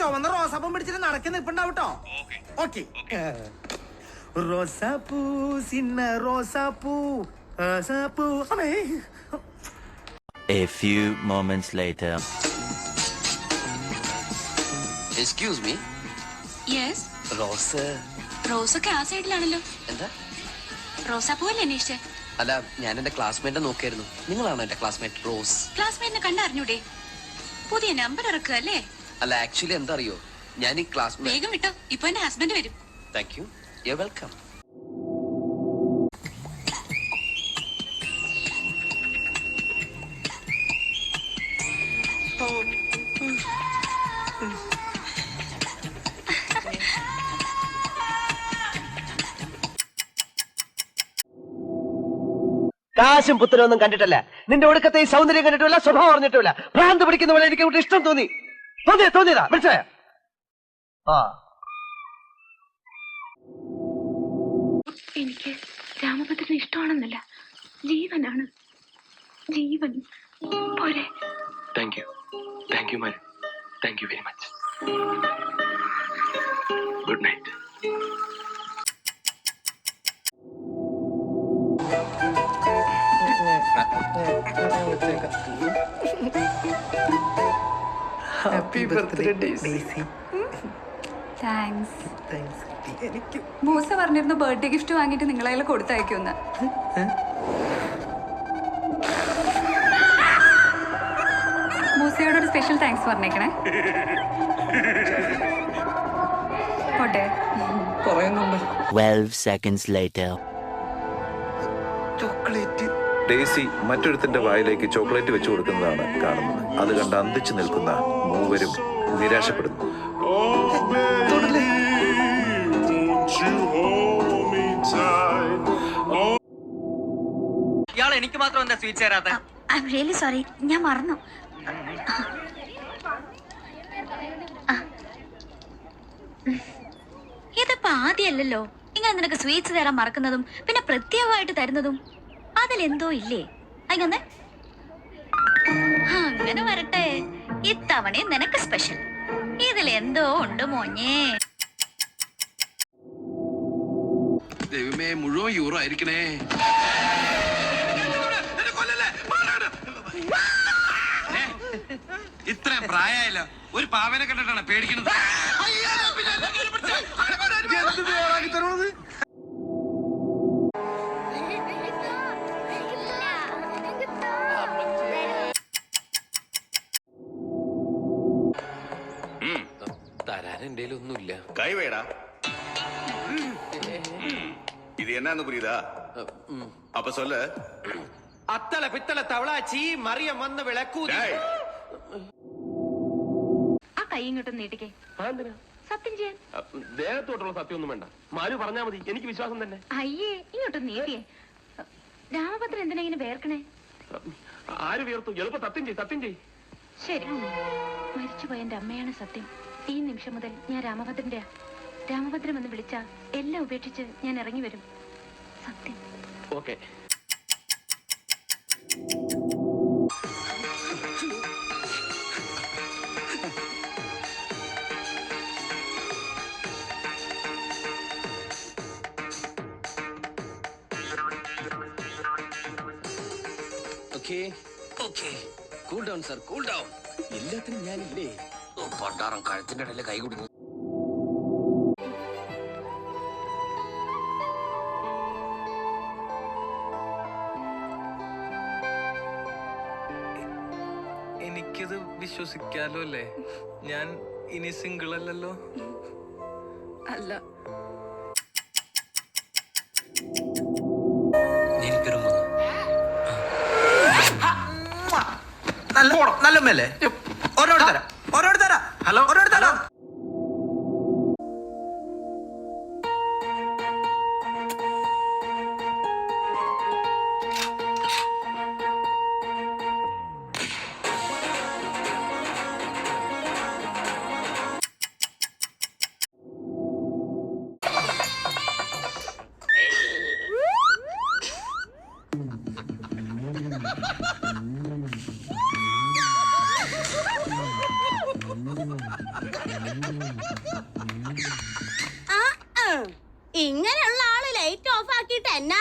ചുവന്ന റോസാപ്പൂം പിടിച്ചിട്ട് നടക്കി നിൽപ്പുണ്ടാവട്ടോ. ഓക്കെ. റോസാപ്പൂ സിന്ന റോസാപ്പൂ റോസാപ്പൂ. A few moments later. Excuse me. Yes, rose റോസൊക്കെ ആ സൈഡിലാണല്ലോ. എന്താ? റോസാപ്പൂവല്ലേ അന്വേഷിച്ചേ? അല്ല, ഞാൻ എന്റെ ക്ലാസ്മേറ്റിനെ നോക്കിയായിരുന്നു. നിങ്ങളാണോ എന്റെ ക്ലാസ്മേറ്റ് റോസ്? ക്ലാസ്മേറ്റിനെ കണ്ടറിഞ്ഞൂടെ? പുതിയ നമ്പർ ഇറക്കുക അല്ലേ? അല്ല, ആക്ച്വലി എന്താ അറിയോ, ഞാൻ ഈ ക്ലാസ്മേറ്റ്. വേഗം വിട്ടോ, ഇപ്പൊ എന്റെ ഹസ്ബൻഡ് വരും. Thank you. You welcome. കാശും പുത്തനൊന്നും കണ്ടിട്ടല്ല, നിന്റെ ഒടുക്കത്തെ ഈ സൗന്ദര്യം കണ്ടിട്ടില്ല, സ്വഭാവം അറിഞ്ഞിട്ടില്ല. ഭ്രാന്ത് പിടിക്കുന്ന പോലെ എനിക്ക് ഇവിടെ ഇഷ്ടം തോന്നിയതാ. മനസ്സിലായോ? എനിക്ക് രാമഭദ്രനെ ഇഷ്ടമാണെന്നല്ല, ജീവനാണ്. ജീവൻ പോരെ. Thank you man. Thank you very much. Good night. Happy birthday daisy. Thanks. എനിക്ക് മൂസ പറഞ്ഞിരുന്നു ബർത്ത്ഡേ ഗിഫ്റ്റ് വാങ്ങിയിട്ട് നിങ്ങളെ കൊടുത്തയക്കുമെന്ന്. മൂസയോട് ഒരു സ്പെഷ്യൽ താങ്ക്സ് പറഞ്ഞേക്കണേ. പോട്ടെ. 12 seconds later. ചോക്ലേറ്റ്. ഡേസി മറ്റൊരുത്തിന്റെ വായിലേക്ക് ചോക്ലേറ്റ് വെച്ചു കൊടുക്കുന്നതാണ് കാണുന്നത്. അത് കണ്ട് അന്തിച്ചു നിൽക്കുന്ന മൂവരും നിരാശപ്പെടുന്നു. ഇയാൾ എനിക്ക് മാത്രം എന്താ സ്വീറ്റ്സ് തരാത്ത? ഐ ആം റിയലി സോറി, ഞാൻ മറന്നു. ഇതിപ്പോ ആദ്യമല്ലല്ലോ ഇങ്ങനെ നിനക്ക് സ്വീറ്റ്സ് തരാൻ മറക്കുന്നതും പിന്നെ പ്രത്യേകമായിട്ട് തരുന്നതും. അതിലെന്തോ ഇല്ലേ? അങ്ങനെ അങ്ങനെ വരട്ടെ, ഇത്തവണയും നിനക്ക് സ്പെഷ്യൽ. ഇതിലെന്തോ ഉണ്ട് മോഞ്ഞേ. ദൈവമേ, മുഴുവൻ യൂറോ ആയിരിക്കണേ. ഇത്രയും പ്രായമായില്ല, ഒരു പാവനെ കണ്ടിട്ടാണ് പേടിക്കുന്നത്. തരാൻ എന്റെ ഒന്നുമില്ല. കൈവേടാ, ഇത് എന്നാന്ന് പുരിയുതാ? അപ്പൊ சொல்லு. അത്തള പിത്തള തവളാച്ചി മറിയം വന്ന് വിളക്കൂതി. ആ കൈ ഇങ്ങോട്ടും നീട്ടിക്കേ. സത്യം ചെയ്യാൻ. ദേഹത്തോട്ടുള്ള സത്യമൊന്നും വേണ്ട, മാലു പറഞ്ഞാ മതി, എനിക്ക് വിശ്വാസം തന്നെ. അയ്യേ, ഇങ്ങോട്ടും നീട്ടിയേ. രാമഭദ്രൻ എന്തിനാ ഇങ്ങനെ വേർക്കണേ? ആര് വിയർത്തു? എളുപ്പം സത്യം ചെയ്. ശരി, മരിച്ചുപോയ എന്റെ അമ്മയാണ് സത്യം. ഈ നിമിഷം മുതൽ ഞാൻ രാമഭദ്രന്റെ. രാമഭദ്രം എന്ന് വിളിച്ചാ എല്ലാം ഉപേക്ഷിച്ച് ഞാൻ ഇറങ്ങി വരും. സത്യം. Okay. Cool down sir, cool down. എല്ലാത്തിനും ഞാനില്ലേ? പണ്ടാറം കഴുത്തിന്റെ ഇടയിലെ കൈ കുടുങ്ങി. എനിക്കത് വിശ്വസിക്കാലോ അല്ലേ? ഞാൻ ഇനി സിംഗിൾ അല്ലല്ലോ. അല്ല, നല്ല മേലെ ഓരോട് തരാം. ഹലോ, ഓരോട് തരാം. ഇങ്ങനെയുള്ള ആള് ലൈറ്റ് ഓഫ് ആക്കിയിട്ട് എന്നാ